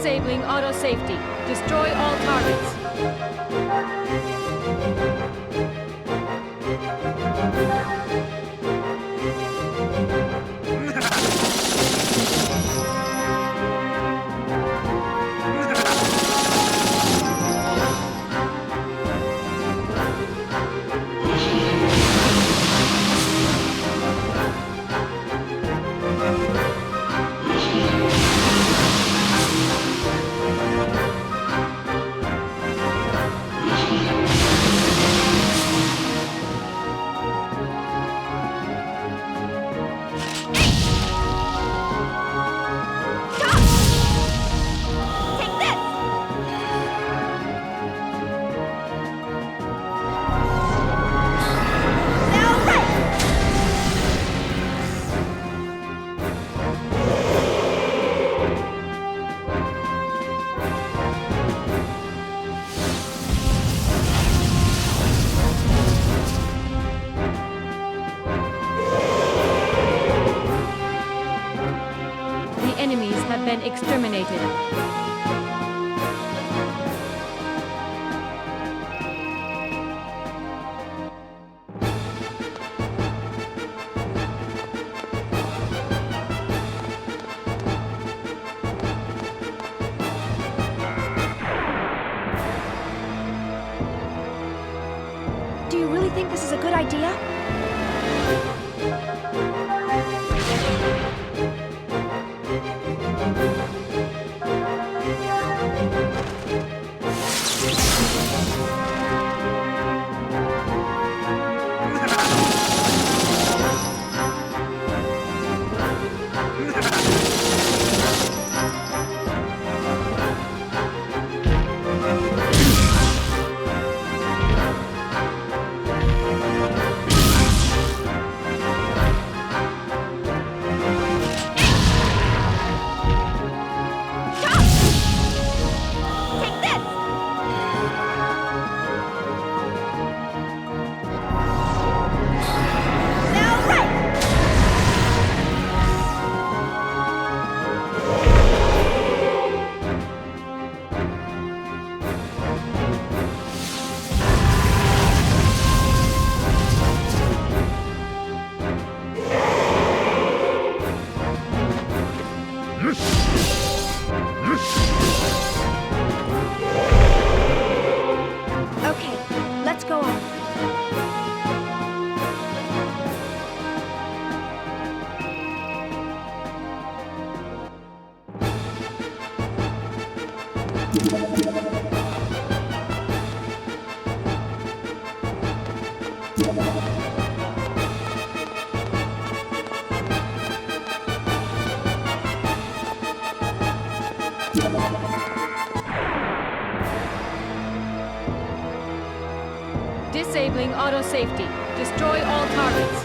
Disabling auto safety. Destroy all targets. Enemies have been exterminated. Do you really think this is a good idea? Okay, let's go on. Disabling auto safety. Destroy all targets.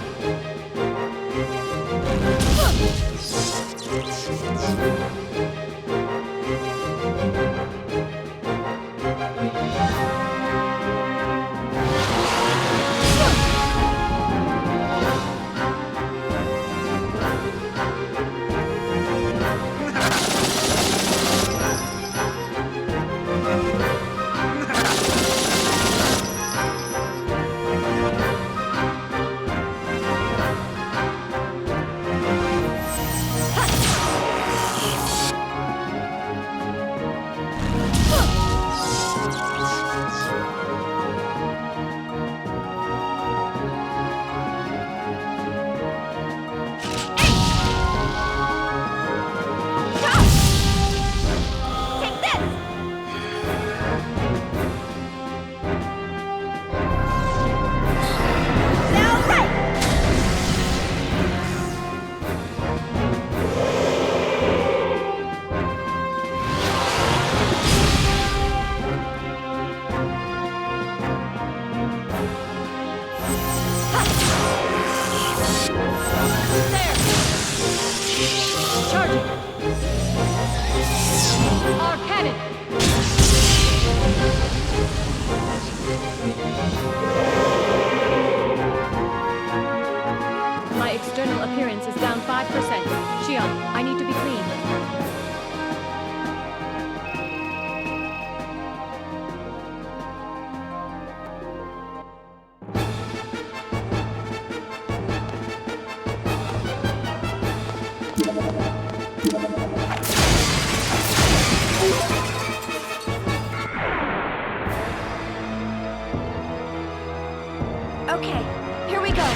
Okay, here we go.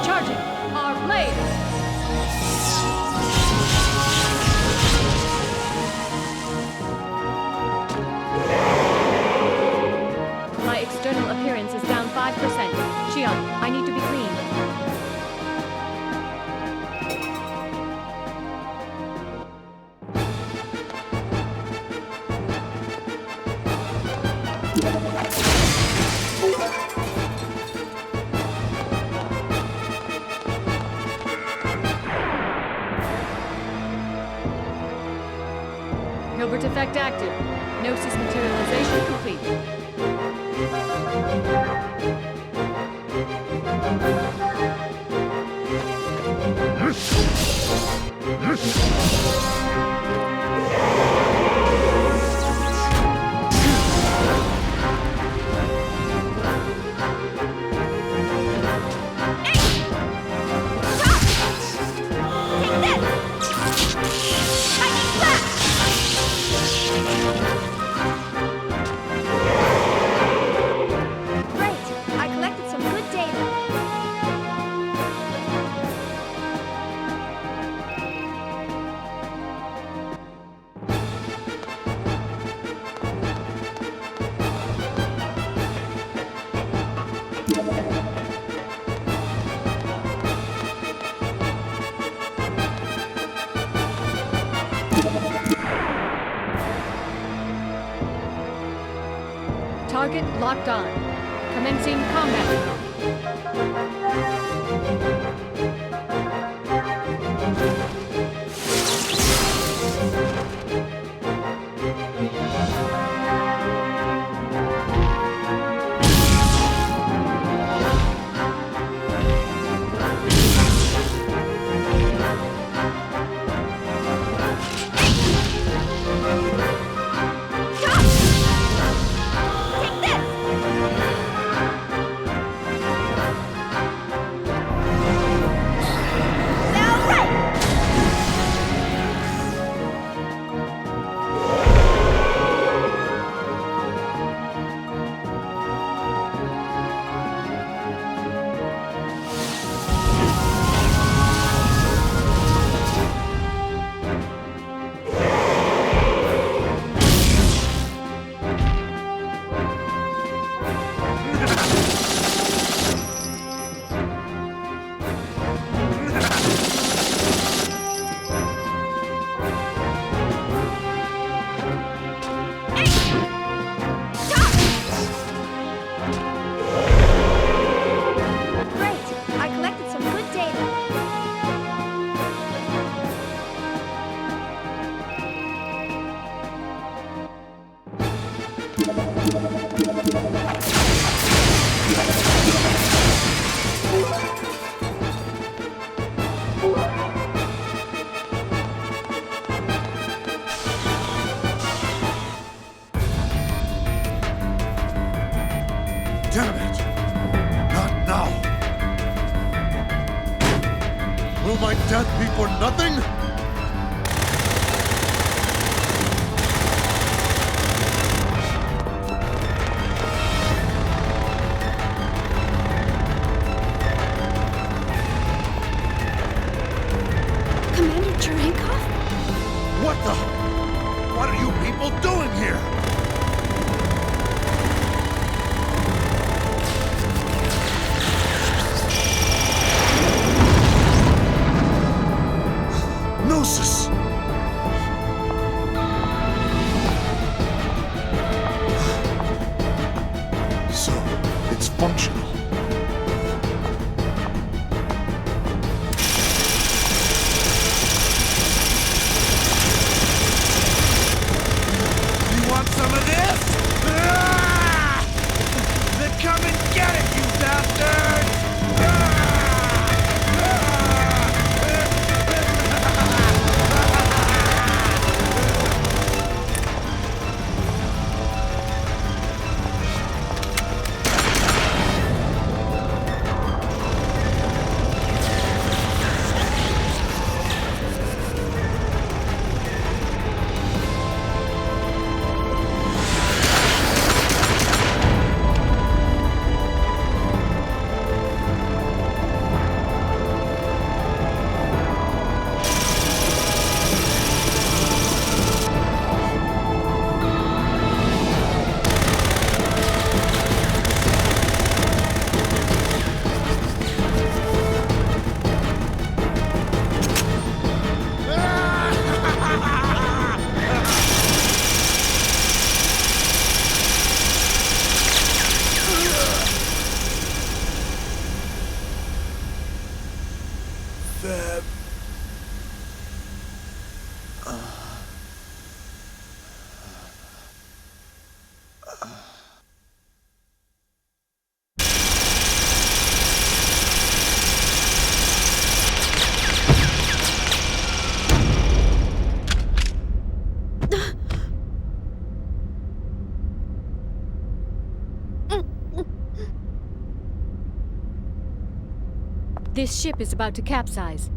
Charging our blade. My external appearance is down 5%. Xion, I need to be cleaned. Hilbert effect active. Gnosis materialization complete. Great! I collected some good data. Target locked on. Commencing combat mode. Damn it! Not now! Will my death be for nothing? Commander Cherenkov? What the? What are you people doing here? Gnosis! So, it's functional. This ship is about to capsize.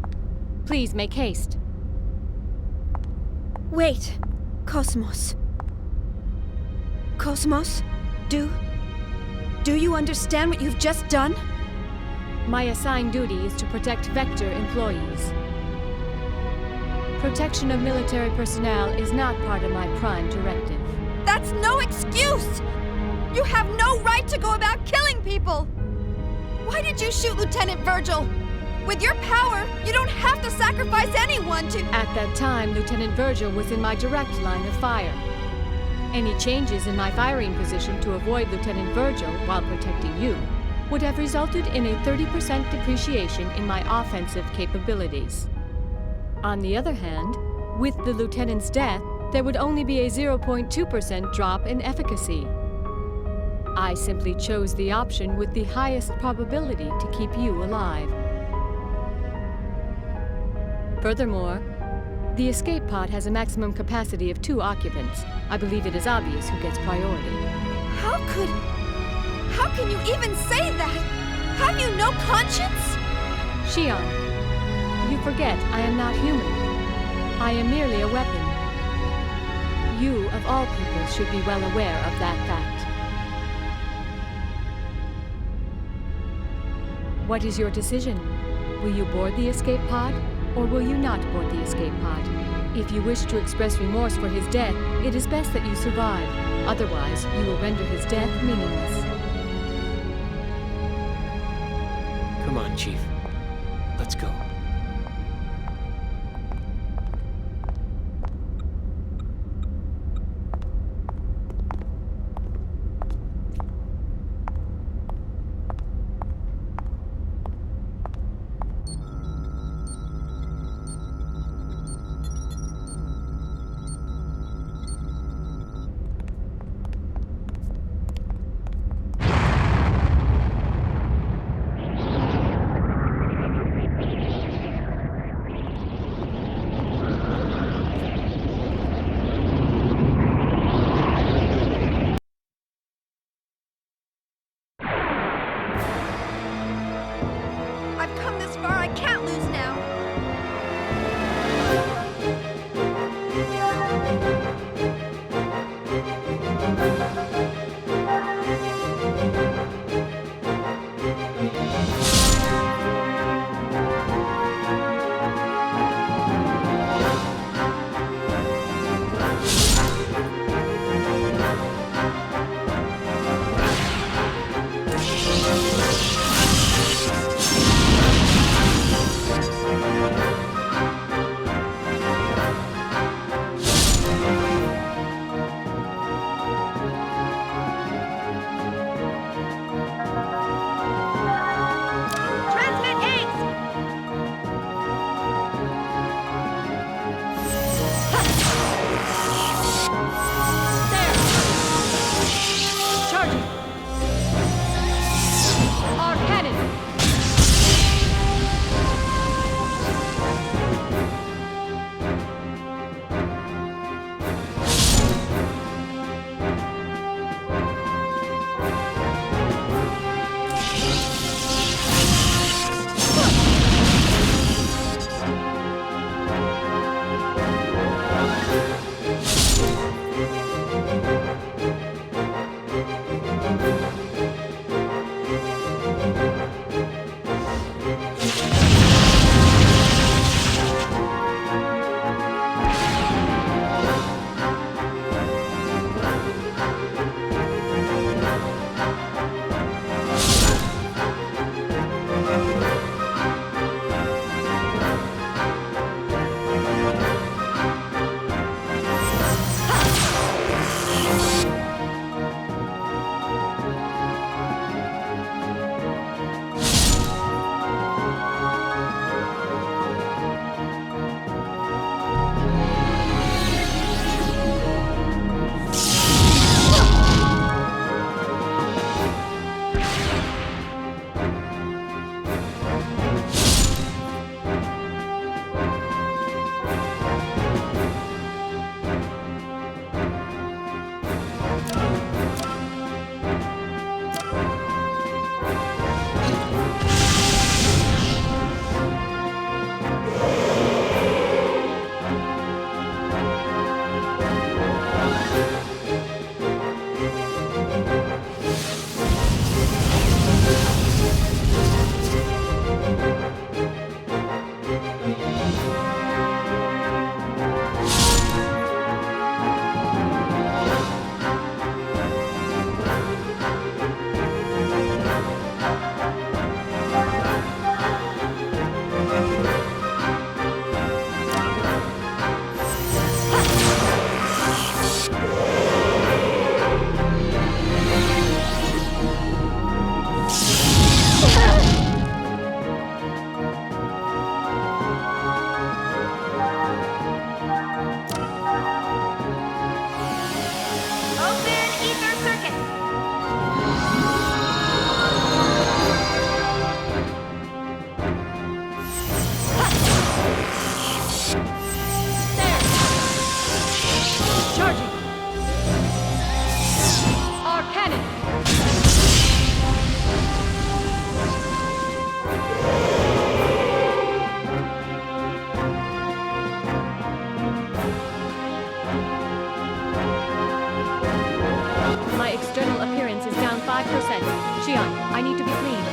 Please make haste. Wait, Cosmos. Cosmos, do you understand what you've just done? My assigned duty is to protect Vector employees. Protection of military personnel is not part of my prime directive. That's no excuse! You have no right to go about killing people! Why did you shoot Lieutenant Virgil? With your power, you don't have to sacrifice anyone to— At that time, Lieutenant Virgil was in my direct line of fire. Any changes in my firing position to avoid Lieutenant Virgil while protecting you would have resulted in a 30% depreciation in my offensive capabilities. On the other hand, with the Lieutenant's death, there would only be a 0.2% drop in efficacy. I simply chose the option with the highest probability to keep you alive. Furthermore, the escape pod has a maximum capacity of 2 occupants. I believe it is obvious who gets priority. How can you even say that? Have you no conscience? Xion, you forget I am not human. I am merely a weapon. You, of all people, should be well aware of that fact. What is your decision? Will you board the escape pod, or will you not board the escape pod? If you wish to express remorse for his death, it is best that you survive. Otherwise, you will render his death meaningless. Come on, Chief. Let's go. My external appearance is down 5%. Xian, I need to be clean.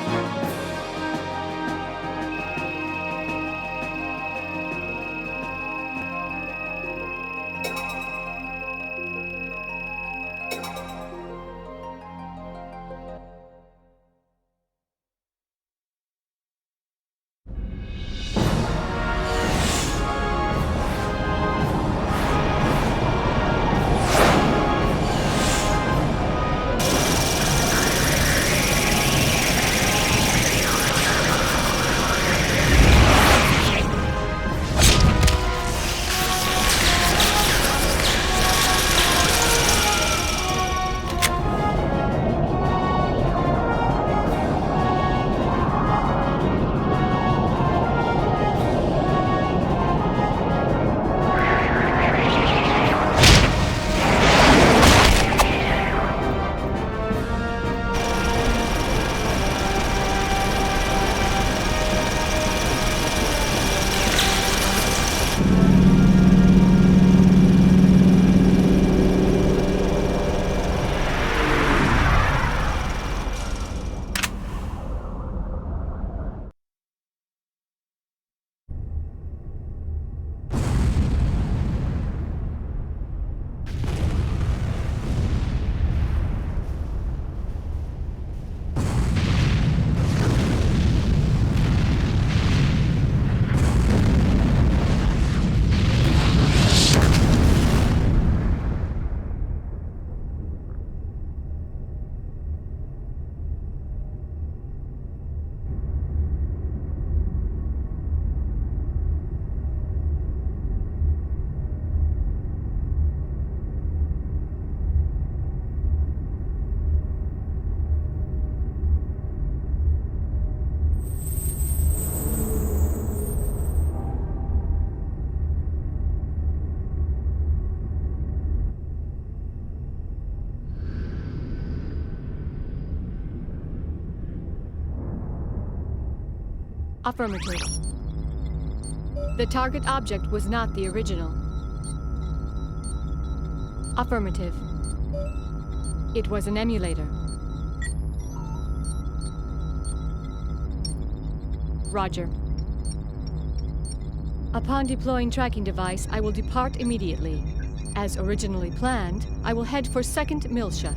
Affirmative. The target object was not the original. Affirmative. It was an emulator. Roger. Upon deploying tracking device, I will depart immediately. As originally planned, I will head for 2nd Miltia.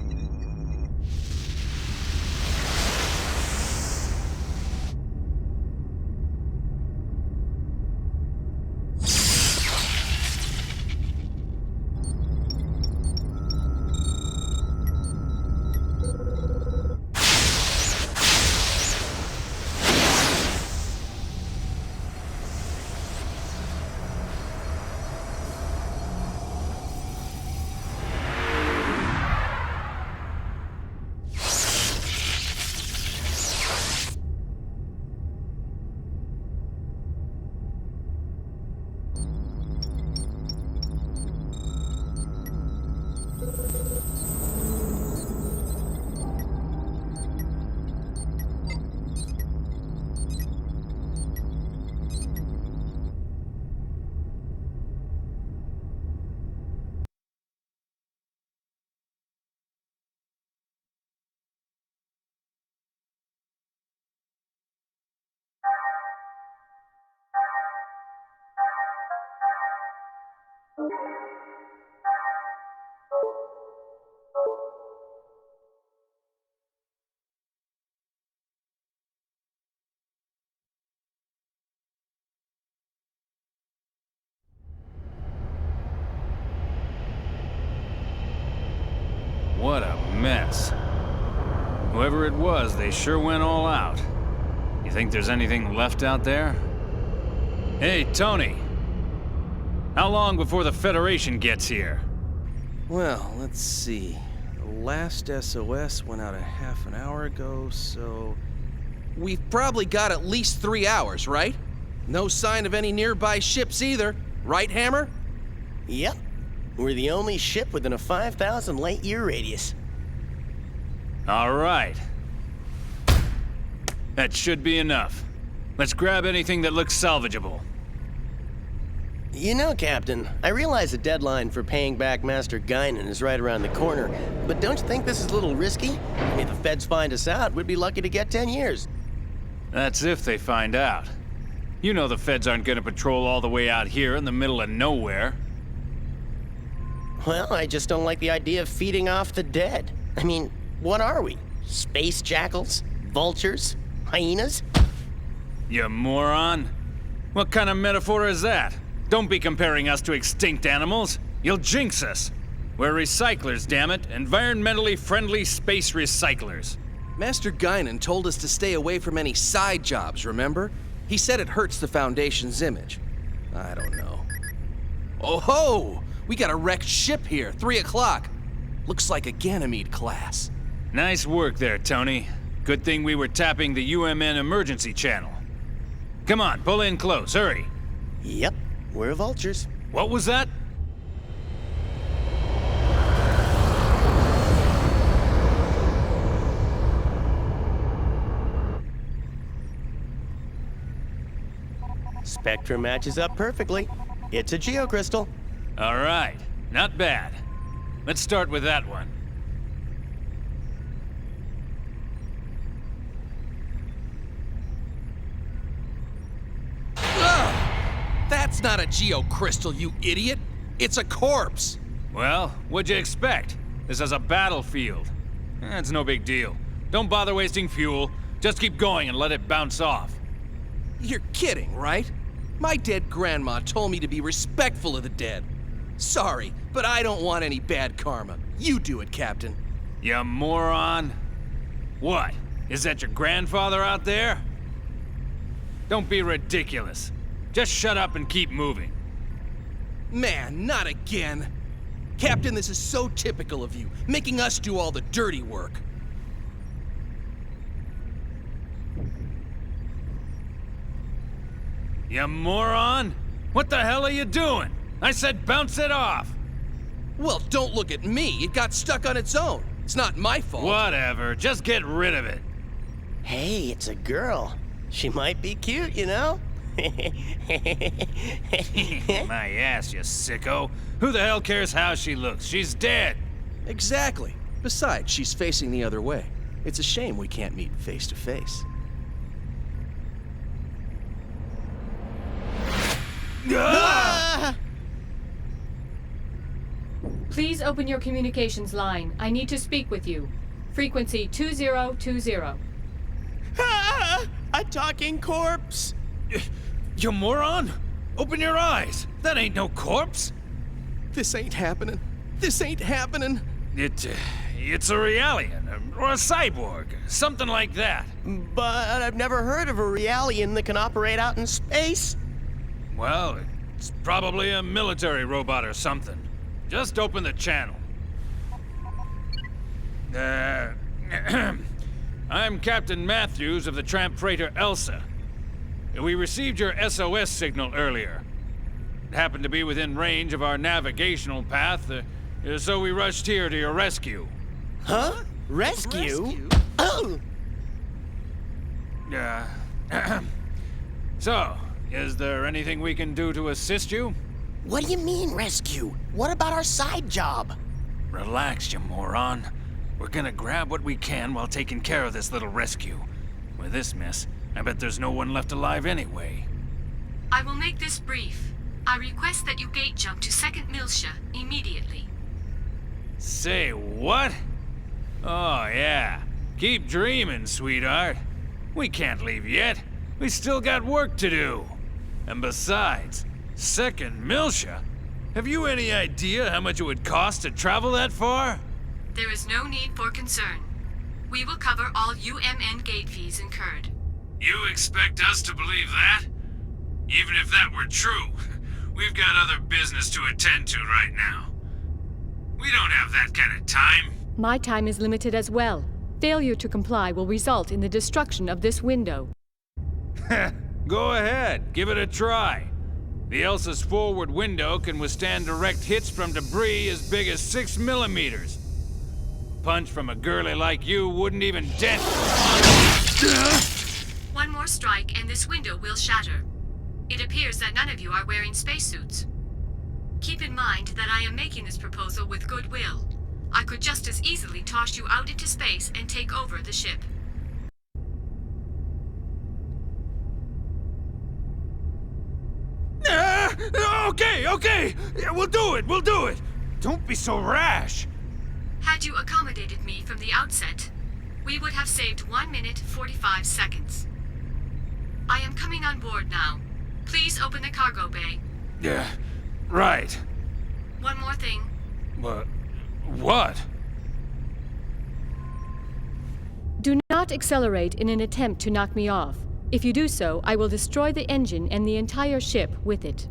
What a mess. Whoever it was, they sure went all out. You think there's anything left out there? Hey, Tony! How long before the Federation gets here? Well, let's see. The last SOS went out a half an hour ago, so... We've probably got at least 3 hours, right? No sign of any nearby ships either, right, Hammer? Yep. We're the only ship within a 5,000 light-year radius. All right. That should be enough. Let's grab anything that looks salvageable. You know, Captain, I realize the deadline for paying back Master Guinan is right around the corner, but don't you think this is a little risky? If the feds find us out, we'd be lucky to get 10 years. That's if they find out. You know the feds aren't gonna patrol all the way out here in the middle of nowhere. Well, I just don't like the idea of feeding off the dead. I mean, what are we? Space jackals? Vultures? Hyenas? You moron. What kind of metaphor is that? Don't be comparing us to extinct animals. You'll jinx us. We're recyclers, damn it. Environmentally friendly space recyclers. Master Guinan told us to stay away from any side jobs, remember? He said it hurts the Foundation's image. I don't know. Oh ho! We got a wrecked ship here, 3 o'clock. Looks like a Ganymede class. Nice work there, Tony. Good thing we were tapping the UMN emergency channel. Come on, pull in close, hurry. Yep, we're vultures. What was that? Spectrum matches up perfectly. It's a geocrystal. All right, not bad. Let's start with that one. That's not a geocrystal, you idiot! It's a corpse! Well, what'd you expect? This is a battlefield. It's no big deal. Don't bother wasting fuel. Just keep going and let it bounce off. You're kidding, right? My dead grandma told me to be respectful of the dead. Sorry, but I don't want any bad karma. You do it, Captain. You moron. What? Is that your grandfather out there? Don't be ridiculous. Just shut up and keep moving. Man, not again. Captain, this is so typical of you, making us do all the dirty work. You moron! What the hell are you doing? I said bounce it off! Well, don't look at me. It got stuck on its own. It's not my fault. Whatever, just get rid of it. Hey, it's a girl. She might be cute, you know? My ass, you sicko. Who the hell cares how she looks? She's dead. Exactly. Besides, she's facing the other way. It's a shame we can't meet face to face. Please open your communications line. I need to speak with you. Frequency 2020. A talking corpse! You moron! Open your eyes! That ain't no corpse! This ain't happening. This ain't happening. It's a Realian, or a cyborg, something like that. But I've never heard of a Realian that can operate out in space. Well, it's probably a military robot or something. Just open the channel. I'm Captain Matthews of the tramp freighter Elsa. We received your SOS signal earlier. It happened to be within range of our navigational path, so we rushed here to your rescue. Huh? Rescue? Oh! So, is there anything we can do to assist you? What do you mean, rescue? What about our side job? Relax, you moron. We're gonna grab what we can while taking care of this little rescue. With this mess, I bet there's no one left alive anyway. I will make this brief. I request that you gate jump to 2nd Miltia immediately. Say what? Oh, yeah. Keep dreaming, sweetheart. We can't leave yet. We still got work to do. And besides, 2nd Miltia? Have you any idea how much it would cost to travel that far? There is no need for concern. We will cover all UMN gate fees incurred. You expect us to believe that? Even if that were true, we've got other business to attend to right now. We don't have that kind of time. My time is limited as well. Failure to comply will result in the destruction of this window. Go ahead, give it a try. The Elsa's forward window can withstand direct hits from debris as big as 6 millimeters. A punch from a girlie like you wouldn't even dent. One more strike and this window will shatter. It appears that none of you are wearing spacesuits. Keep in mind that I am making this proposal with goodwill. I could just as easily toss you out into space and take over the ship. Okay. Yeah, we'll do it. Don't be so rash. Had you accommodated me from the outset, we would have saved 1 minute 45 seconds. I am coming on board now. Please open the cargo bay. Yeah, right. One more thing. What? Do not accelerate in an attempt to knock me off. If you do so, I will destroy the engine and the entire ship with it.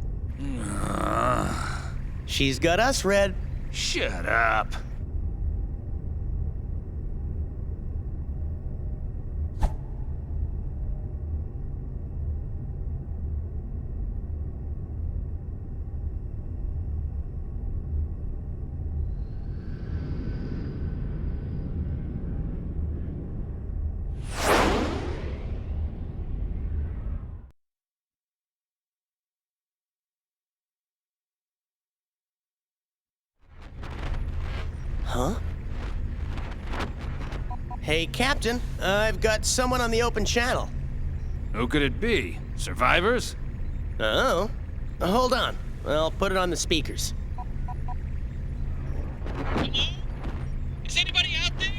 She's got us, Red. Shut up. Huh? Hey, Captain, I've got someone on the open channel. Who could it be? Survivors? Oh? Hold on. I'll put it on the speakers. Hello? Is anybody out there?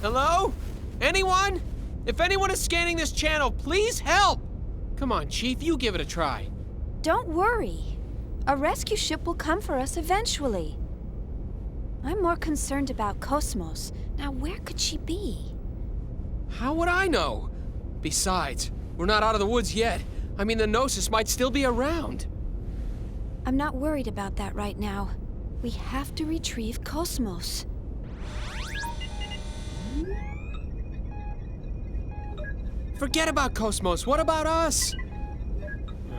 Hello? Anyone? If anyone is scanning this channel, please help! Come on, Chief, you give it a try. Don't worry. A rescue ship will come for us eventually. I'm more concerned about Cosmos. Now, where could she be? How would I know? Besides, we're not out of the woods yet. I mean, the Gnosis might still be around. I'm not worried about that right now. We have to retrieve Cosmos. Forget about Cosmos. What about us?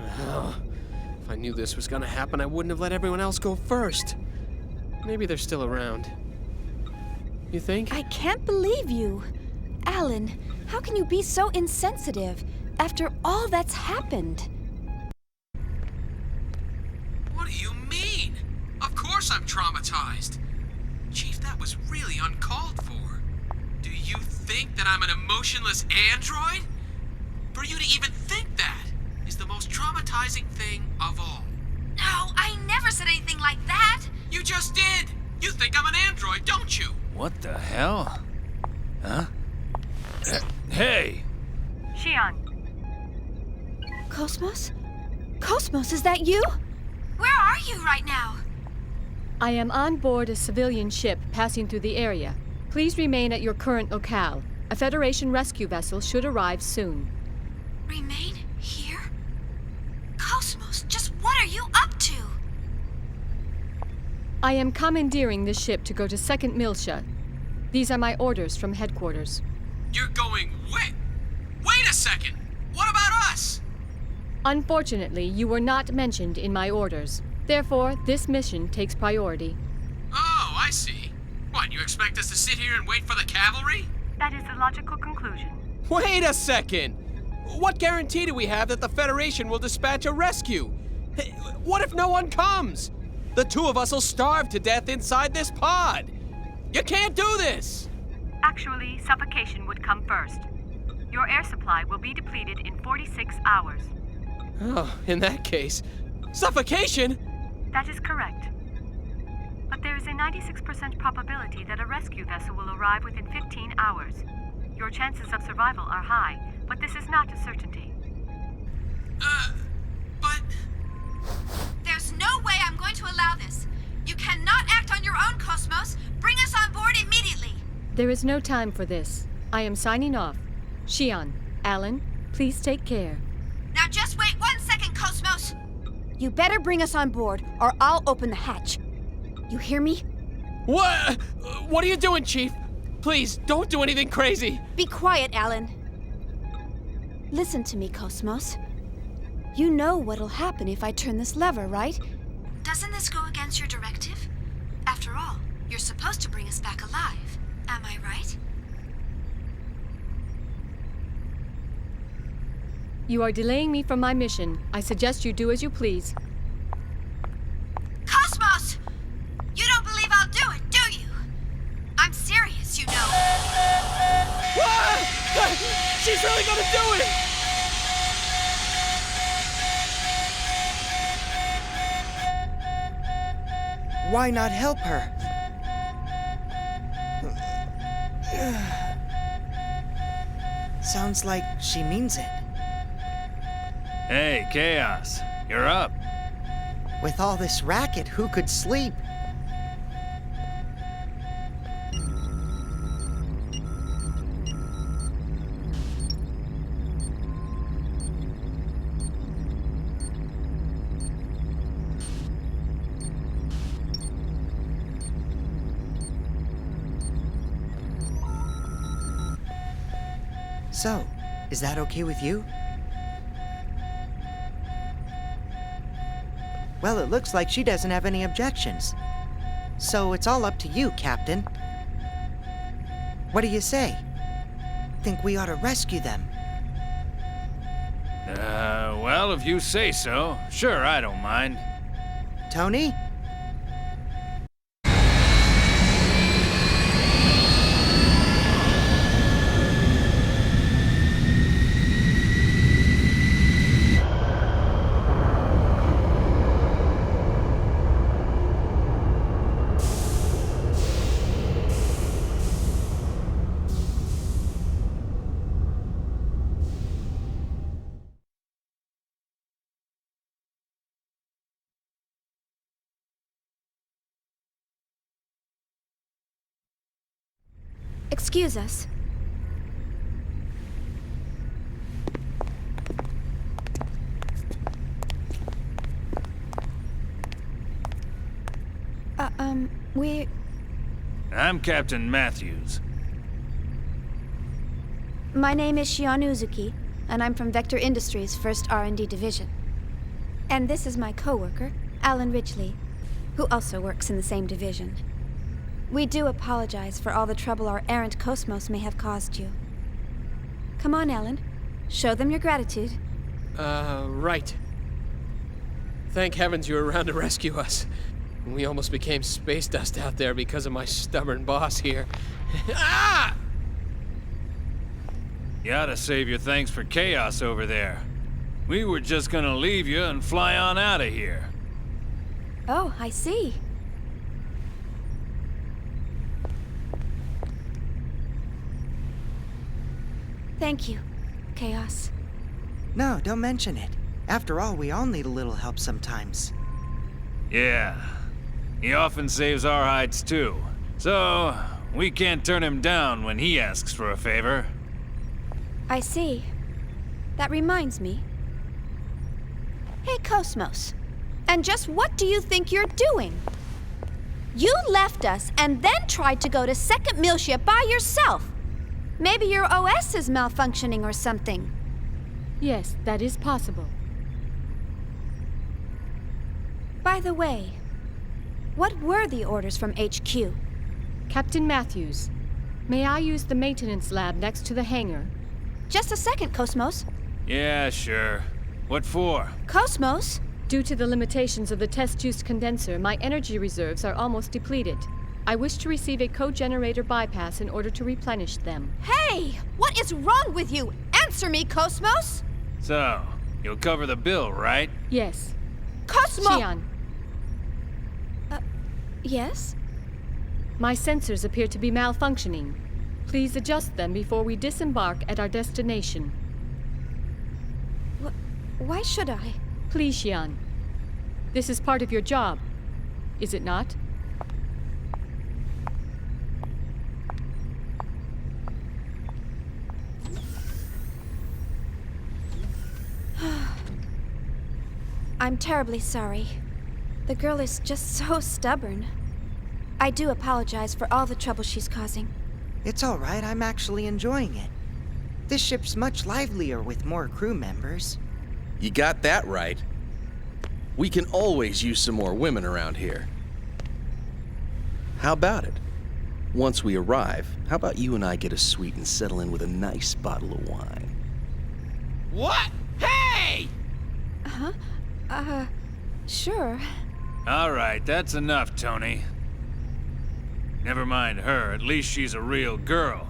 If I knew this was gonna happen, I wouldn't have let everyone else go first. Maybe they're still around. You think? I can't believe you. Alan, how can you be so insensitive after all that's happened? What do you mean? Of course I'm traumatized. Chief, that was really uncalled for. Do you think that I'm an emotionless android? For you to even think that is the most traumatizing thing of all. No, I never said anything like that. You just did! You think I'm an android, don't you? What the hell? Huh? Hey! Xian, Cosmos? Cosmos, is that you? Where are you right now? I am on board a civilian ship passing through the area. Please remain at your current locale. A Federation rescue vessel should arrive soon. Remain here? Cosmos, just what are you up to? I am commandeering this ship to go to 2nd Miltia. These are my orders from headquarters. You're going wait a second! What about us? Unfortunately, you were not mentioned in my orders. Therefore, this mission takes priority. Oh, I see. What, you expect us to sit here and wait for the cavalry? That is the logical conclusion. Wait a second! What guarantee do we have that the Federation will dispatch a rescue? Hey, what if no one comes? The two of us will starve to death inside this pod. You can't do this! Actually, suffocation would come first. Your air supply will be depleted in 46 hours. Oh, in that case, suffocation? That is correct. But there is a 96% probability that a rescue vessel will arrive within 15 hours. Your chances of survival are high, but this is not a certainty. But... There's no way I'm going to allow this. You cannot act on your own, Cosmos. Bring us on board immediately. There is no time for this. I am signing off. Xian, Alan, please take care. Now just wait 1 second, Cosmos. You better bring us on board, or I'll open the hatch. You hear me? What? What are you doing, Chief? Please, don't do anything crazy. Be quiet, Alan. Listen to me, Cosmos. You know what'll happen if I turn this lever, right? Doesn't this go against your directive? After all, you're supposed to bring us back alive. Am I right? You are delaying me from my mission. I suggest you do as you please. Cosmos! You don't believe I'll do it, do you? I'm serious, you know. Ah! She's really gonna do it! Why not help her? Sounds like she means it. Hey, Chaos, you're up. With all this racket, who could sleep? So, is that okay with you? Well, it looks like she doesn't have any objections. So it's all up to you, Captain. What do you say? Think we ought to rescue them? Well, if you say so. Sure, I don't mind. Tony? Excuse us. I'm Captain Matthews. My name is Shion Uzuki, and I'm from Vector Industries' 1st R&D Division. And this is my coworker, Alan Ridgely, who also works in the same division. We do apologize for all the trouble our errant Cosmos may have caused you. Come on, Alan. Show them your gratitude. Right. Thank heavens you were around to rescue us. We almost became space dust out there because of my stubborn boss here. Ah! You ought to save your thanks for Chaos over there. We were just gonna leave you and fly on out of here. Oh, I see. Thank you, Chaos. No, don't mention it. After all, we all need a little help sometimes. Yeah. He often saves our hides too. So, we can't turn him down when he asks for a favor. I see. That reminds me. Hey, Cosmos. And just what do you think you're doing? You left us and then tried to go to second meal ship by yourself. Maybe your OS is malfunctioning or something. Yes, that is possible. By the way, what were the orders from HQ? Captain Matthews, may I use the maintenance lab next to the hangar? Just a second, Cosmos. Yeah, sure. What for? Cosmos? Due to the limitations of the test juice condenser, my energy reserves are almost depleted. I wish to receive a co-generator bypass in order to replenish them. Hey! What is wrong with you? Answer me, Cosmos! So, you'll cover the bill, right? Yes. Cosmo! Shion, Yes? my sensors appear to be malfunctioning. Please adjust them before we disembark at our destination. Why should I? Please, Shion. This is part of your job, is it not? I'm terribly sorry. The girl is just so stubborn. I do apologize for all the trouble she's causing. It's all right, I'm actually enjoying it. This ship's much livelier with more crew members. You got that right. We can always use some more women around here. How about it? Once we arrive, how about you and I get a suite and settle in with a nice bottle of wine? What? Hey! Sure. All right, that's enough, Tony. Never mind her, at least she's a real girl.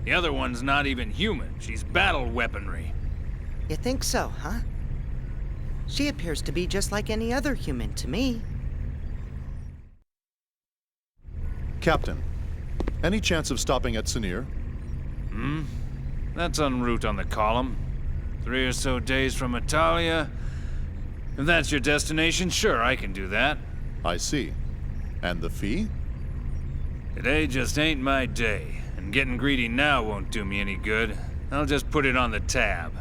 The other one's not even human, she's battle weaponry. You think so, huh? She appears to be just like any other human to me. Captain, any chance of stopping at Sinir? That's en route on the column. 3 or so days from Italia. If that's your destination, sure, I can do that. I see. And the fee? Today just ain't my day, and getting greedy now won't do me any good. I'll just put it on the tab.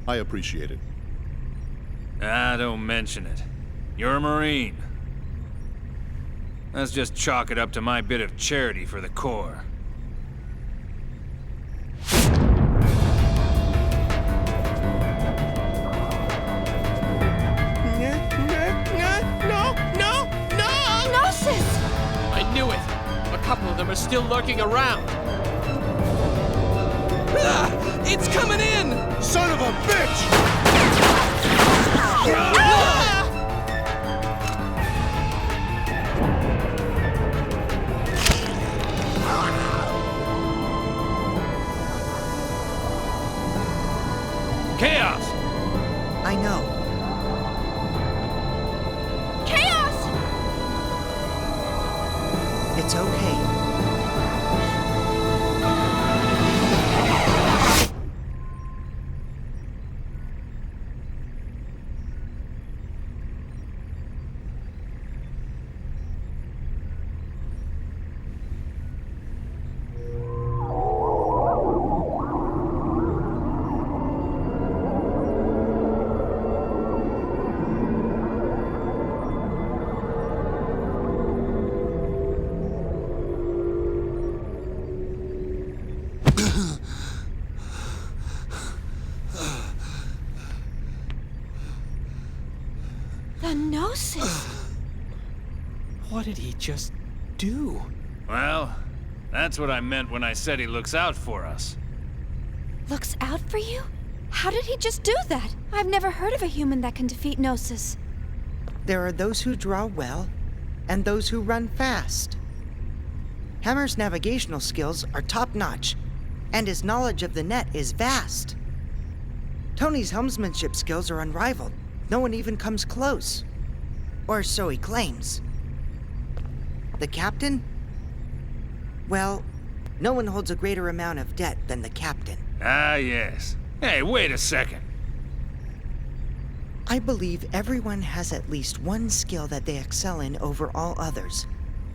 I appreciate it. Don't mention it. You're a Marine. Let's just chalk it up to my bit of charity for the Corps. No! Gnosis! I knew it! A couple of them are still lurking around. Ah! It's coming in! Son of a bitch! Chaos! I know. Chaos! It's okay. The Gnosis! What did he just do? Well, that's what I meant when I said he looks out for us. Looks out for you? How did he just do that? I've never heard of a human that can defeat Gnosis. There are those who draw well, and those who run fast. Hammer's navigational skills are top-notch, and his knowledge of the net is vast. Tony's helmsmanship skills are unrivaled. No one even comes close. Or so he claims. The captain? Well, no one holds a greater amount of debt than the captain. Ah, yes. Hey, wait a second. I believe everyone has at least one skill that they excel in over all others.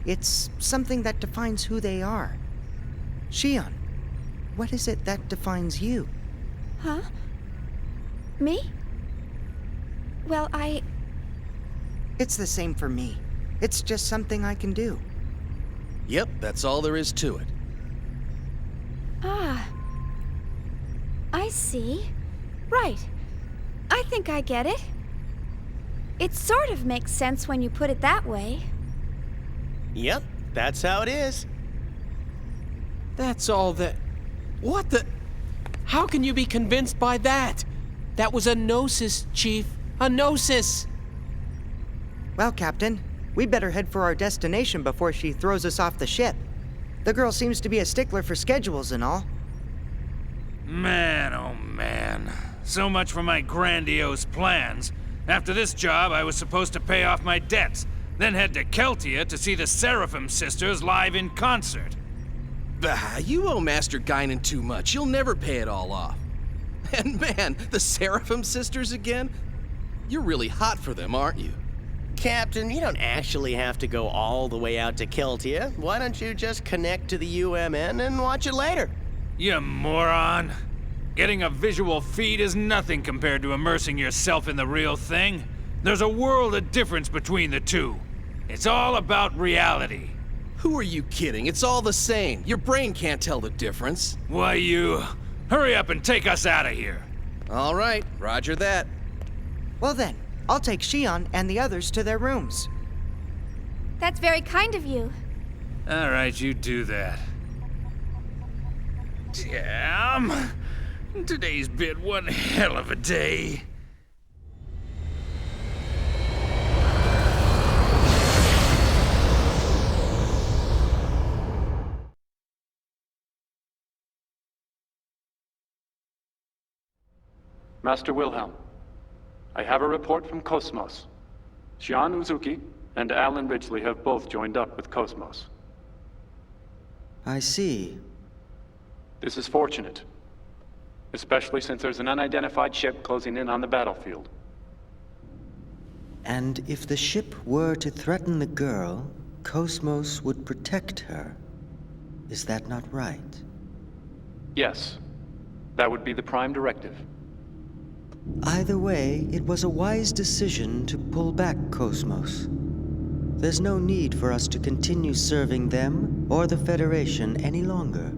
It's something that defines who they are. Shion, what is it that defines you? Huh? Me? Well, It's the same for me. It's just something I can do. Yep, that's all there is to it. I see. Right. I think I get it. It sort of makes sense when you put it that way. Yep, that's how it is. That's all that... What the... How can you be convinced by that? That was a Gnosis, Chief. A Gnosis! Well, Captain, we'd better head for our destination before she throws us off the ship. The girl seems to be a stickler for schedules and all. Man, oh man. So much for my grandiose plans. After this job, I was supposed to pay off my debts, then head to Keltia to see the Seraphim sisters live in concert. Bah, you owe Master Guinan too much. You'll never pay it all off. And man, the Seraphim sisters again? You're really hot for them, aren't you? Captain, you don't actually have to go all the way out to Keltia. Why don't you just connect to the UMN and watch it later? You moron. Getting a visual feed is nothing compared to immersing yourself in the real thing. There's a world of difference between the two. It's all about reality. Who are you kidding? It's all the same. Your brain can't tell the difference. Why, you... Hurry up and take us out of here. All right, roger that. Well then, I'll take Shion and the others to their rooms. That's very kind of you. All right, you do that. Damn. Today's been one hell of a day. Master Wilhelm, I have a report from Cosmos. Xian Uzuki and Alan Ridgely have both joined up with Cosmos. I see. This is fortunate, especially since there's an unidentified ship closing in on the battlefield. And if the ship were to threaten the girl, Cosmos would protect her. Is that not right? Yes, that would be the prime directive. Either way, it was a wise decision to pull back Cosmos. There's no need for us to continue serving them or the Federation any longer.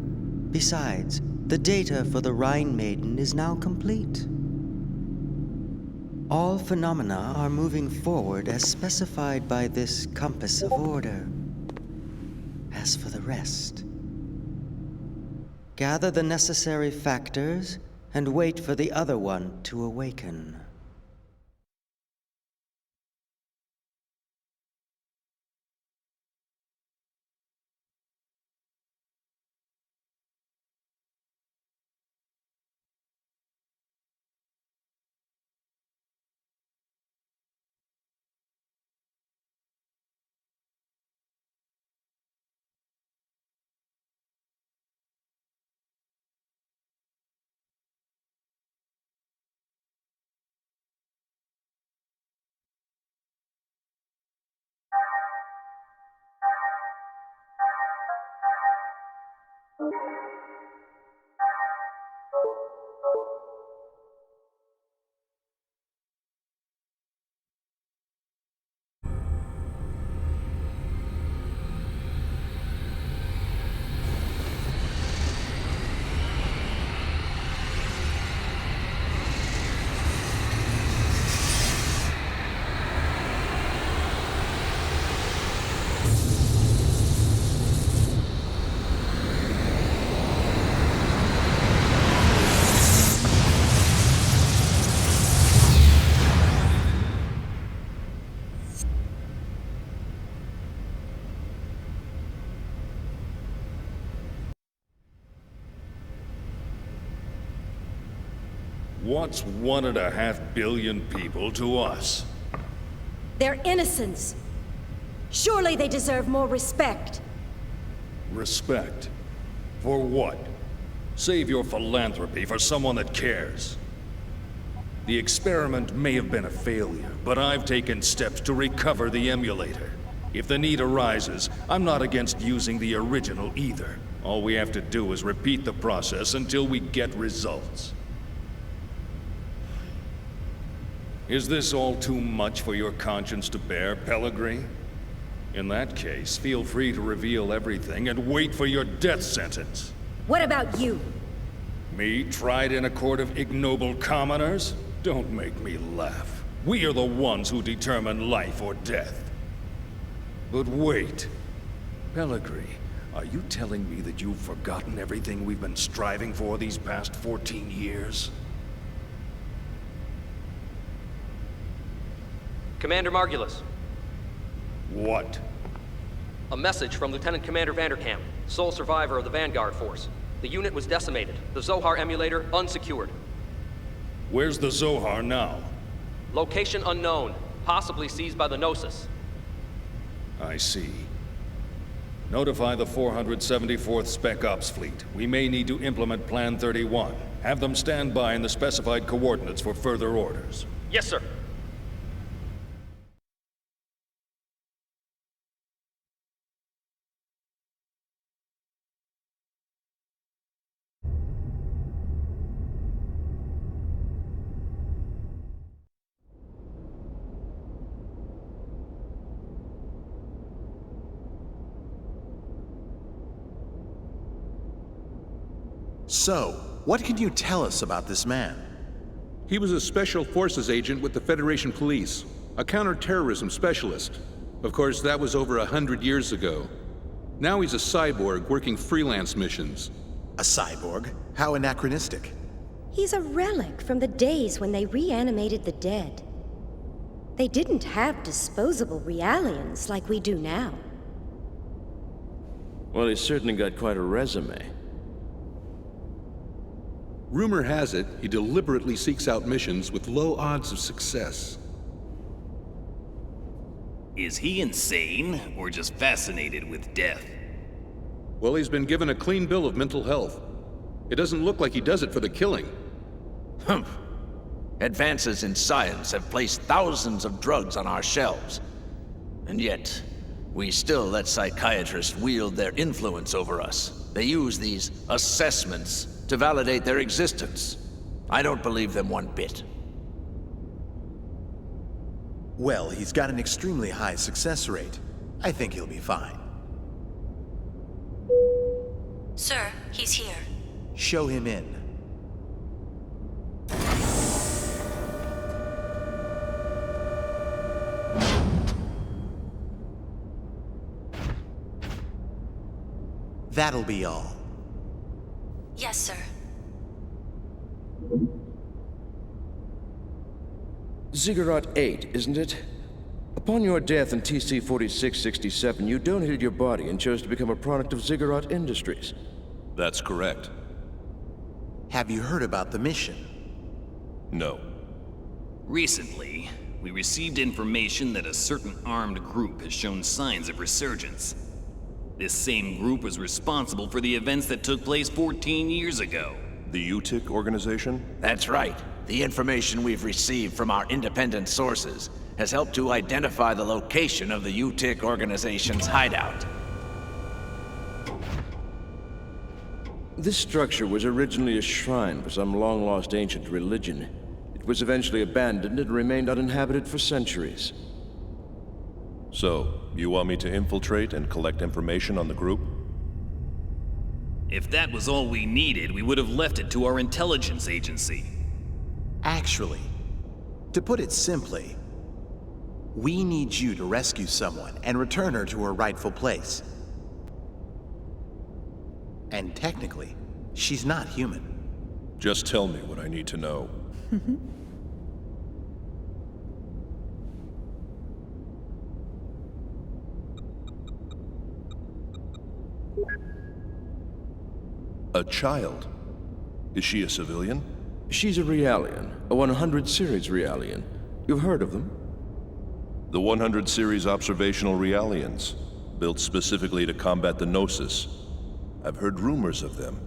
Besides, the data for the Rhine Maiden is now complete. All phenomena are moving forward as specified by this compass of order. As for the rest, gather the necessary factors and wait for the other one to awaken. What's 1.5 billion people to us? They're innocents. Surely they deserve more respect. Respect? For what? Save your philanthropy for someone that cares. The experiment may have been a failure, but I've taken steps to recover the emulator. If the need arises, I'm not against using the original either. All we have to do is repeat the process until we get results. Is this all too much for your conscience to bear, Pellegrini? In that case, feel free to reveal everything and wait for your death sentence. What about you? Me, tried in a court of ignoble commoners? Don't make me laugh. We are the ones who determine life or death. But wait. Pellegrini, are you telling me that you've forgotten everything we've been striving for these past 14 years? Commander Margulis. What? A message from Lieutenant Commander Vanderkamp, sole survivor of the Vanguard Force. The unit was decimated. The Zohar emulator unsecured. Where's the Zohar now? Location unknown, possibly seized by the Gnosis. I see. Notify the 474th Spec Ops Fleet. We may need to implement Plan 31. Have them stand by in the specified coordinates for further orders. Yes, sir. So, what can you tell us about this man? He was a Special Forces agent with the Federation Police, a counterterrorism specialist. Of course, that was over 100 years ago. Now he's a cyborg working freelance missions. A cyborg? How anachronistic. He's a relic from the days when they reanimated the dead. They didn't have disposable realians like we do now. Well, he's certainly got quite a resume. Rumor has it, he deliberately seeks out missions with low odds of success. Is he insane, or just fascinated with death? Well, he's been given a clean bill of mental health. It doesn't look like he does it for the killing. Humph. Advances in science have placed thousands of drugs on our shelves. And yet, we still let psychiatrists wield their influence over us. They use these assessments to validate their existence. I don't believe them one bit. Well, he's got an extremely high success rate. I think he'll be fine. Sir, he's here. Show him in. That'll be all. Yes, sir. Ziggurat 8, isn't it? Upon your death in TC-4667, you donated your body and chose to become a product of Ziggurat Industries. That's correct. Have you heard about the mission? No. Recently, we received information that a certain armed group has shown signs of resurgence. This same group was responsible for the events that took place 14 years ago. The UTIC organization? That's right. The information we've received from our independent sources has helped to identify the location of the UTIC organization's hideout. This structure was originally a shrine for some long-lost ancient religion. It was eventually abandoned and remained uninhabited for centuries. So, you want me to infiltrate and collect information on the group? If that was all we needed, we would have left it to our intelligence agency. Actually, to put it simply, we need you to rescue someone and return her to her rightful place. And technically, she's not human. Just tell me what I need to know. A child? Is she a civilian? She's a Realian, a 100 series Realian. You've heard of them? The 100 series observational Realians, built specifically to combat the Gnosis. I've heard rumors of them.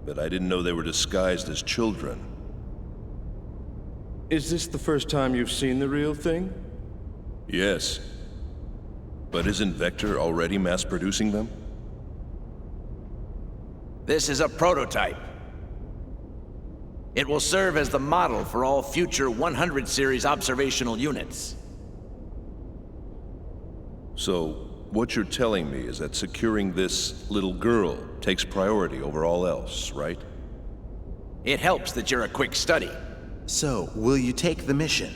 But I didn't know they were disguised as children. Is this the first time you've seen the real thing? Yes. But isn't Vector already mass-producing them? This is a prototype. It will serve as the model for all future 100 series observational units. So, what you're telling me is that securing this little girl takes priority over all else, right? It helps that you're a quick study. So, will you take the mission?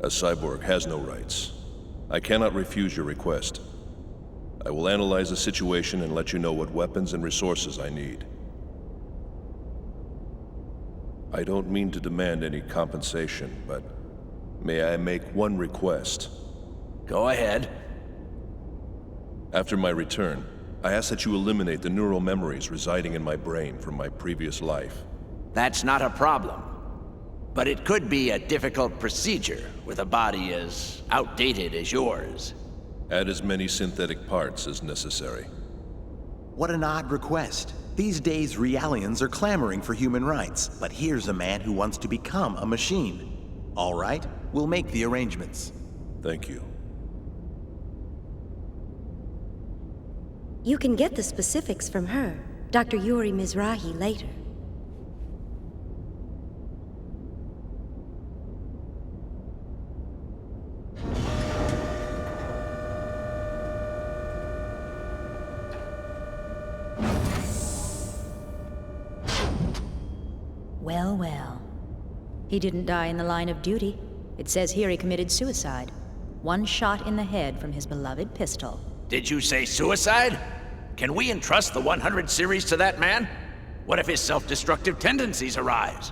A cyborg has no rights. I cannot refuse your request. I will analyze the situation and let you know what weapons and resources I need. I don't mean to demand any compensation, but may I make one request? Go ahead. After my return, I ask that you eliminate the neural memories residing in my brain from my previous life. That's not a problem. But it could be a difficult procedure with a body as outdated as yours. Add as many synthetic parts as necessary. What an odd request. These days, Realians are clamoring for human rights, but here's a man who wants to become a machine. All right, we'll make the arrangements. Thank you. You can get the specifics from her, Dr. Yuri Mizrahi, later. Well, well. He didn't die in the line of duty. It says here he committed suicide. One shot in the head from his beloved pistol. Did you say suicide? Can we entrust the 100 series to that man? What if his self-destructive tendencies arise?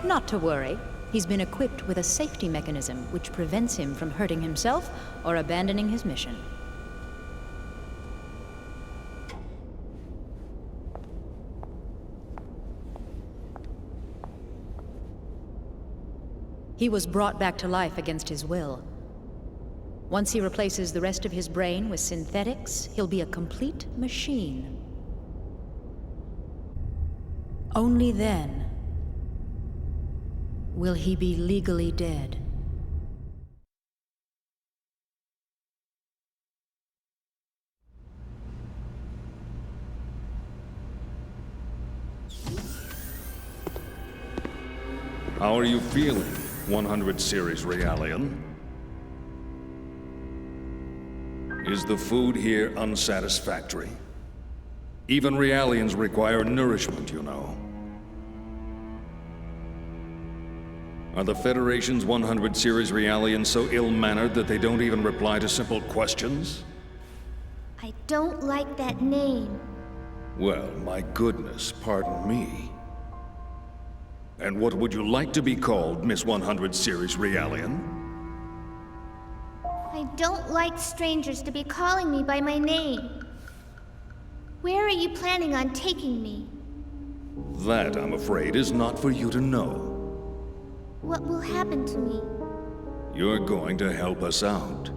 Not to worry. He's been equipped with a safety mechanism which prevents him from hurting himself or abandoning his mission. He was brought back to life against his will. Once he replaces the rest of his brain with synthetics, he'll be a complete machine. Only then will he be legally dead. How are you feeling, 100 series Realian? Is the food here unsatisfactory? Even Realians require nourishment, you know. Are the Federation's 100 series Realians so ill-mannered that they don't even reply to simple questions? I don't like that name. Well, my goodness, pardon me. And what would you like to be called, Miss 100 series Realian? I don't like strangers to be calling me by my name. Where are you planning on taking me? That, I'm afraid, is not for you to know. What will happen to me? You're going to help us out.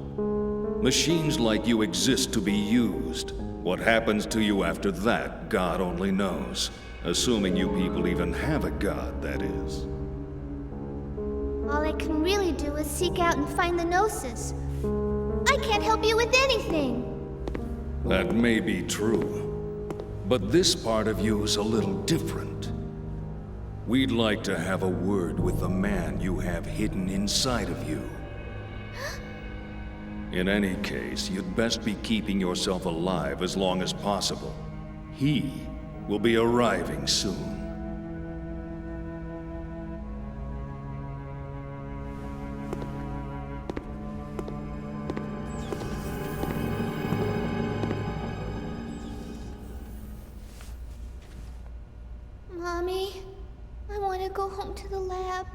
Machines like you exist to be used. What happens to you after that, God only knows. Assuming you people even have a god, that is. All I can really do is seek out and find the Gnosis. I can't help you with anything! That may be true. But this part of you is a little different. We'd like to have a word with the man you have hidden inside of you. In any case, you'd best be keeping yourself alive as long as possible. He will be arriving soon. Mommy, I want to go home to the lab.